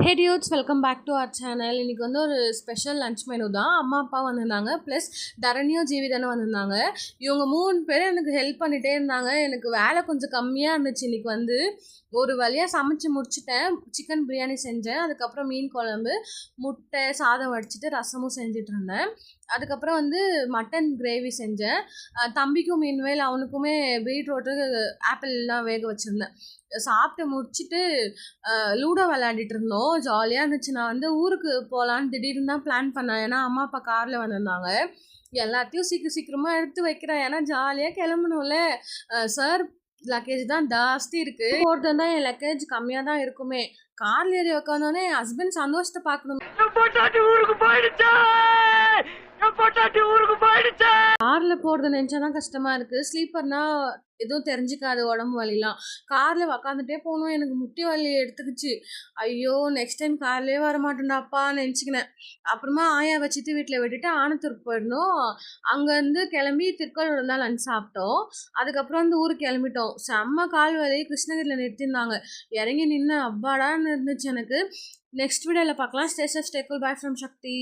Hey dudes welcome back to our channel. இன்றைக்கி வந்து ஒரு ஸ்பெஷல் லன்ச் மெனு தான். அம்மா அப்பா வந்திருந்தாங்க, ப்ளஸ் தரணியும் ஜீவிதனும் வந்திருந்தாங்க. இவங்க 3 பேரும் எனக்கு ஹெல்ப் பண்ணிகிட்டே இருந்தாங்க. எனக்கு வேலை கொஞ்சம் கம்மியாக இருந்துச்சு. இன்றைக்கி வந்து ஒரு வழியாக சமைச்சு முடிச்சுட்டேன். சிக்கன் பிரியாணி செஞ்சேன், அதுக்கப்புறம் மீன் குழம்பு, முட்டை, சாதம் வடிச்சிட்டு ரசமும் செஞ்சுட்டு இருந்தேன். அதுக்கப்புறம் வந்து மட்டன் கிரேவி செஞ்சேன். தம்பிக்கும் மீன்வேல் அவனுக்குமே பீட்ரூட்டு ஆப்பிள்லாம் வேக வச்சுருந்தேன். சாப்பிட்டு முடிச்சுட்டு லூடோ விளையாடிட்டு இருந்தோம். ஜாலியாக இருந்துச்சு. நான் வந்து ஊருக்கு போகலான்னு திடீர்னு தான் பிளான் பண்ணேன். ஏன்னா அம்மா அப்பா காரில் வந்திருந்தாங்க. எல்லாத்தையும் சீக்கிரமாக எடுத்து வைக்கிறேன், ஏன்னா ஜாலியாக கிளம்பணும்ல. சார் லக்கேஜ் தான் ஜாஸ்தி இருக்குது. போகிறது தான் என் லக்கேஜ் கம்மியாக தான் இருக்குமே. காரில் ஏறி உட்காந்தோடனே என் ஹஸ்பண்ட் சந்தோஷத்தை பார்க்கணும். காரில் போகிறது நினச்சா தான் கஷ்டமாக இருக்குது. ஸ்லீப்பர்னா எதுவும் தெரிஞ்சுக்காது உடம்பு வலிலாம். காரில் உக்காந்துட்டே போகணும். எனக்கு முட்டி வலி எடுத்துக்கிச்சு. ஐயோ, நெக்ஸ்ட் டைம் கார்லேயே வரமாட்டேன்டாப்பான்னு நினச்சிக்கினேன். அப்புறமா ஆயா வச்சுட்டு வீட்டில் விட்டுட்டு ஆனத்தூருக்கு போயிருந்தோம். அங்கேருந்து கிளம்பி திருக்கோயிலூர் தான் லஞ்ச் சாப்பிட்டோம். அதுக்கப்புறம் வந்து ஊருக்கு கிளம்பிட்டோம். செம்ம கால் வலி. கிருஷ்ணகிரியில் நிறுத்தியிருந்தாங்க. இறங்கி நின்று அப்பாடான்னு இருந்துச்சு எனக்கு. நெக்ஸ்ட் வீடியோவில் பார்க்கலாம். Stay safe, stay cool. Bye from Sakthi.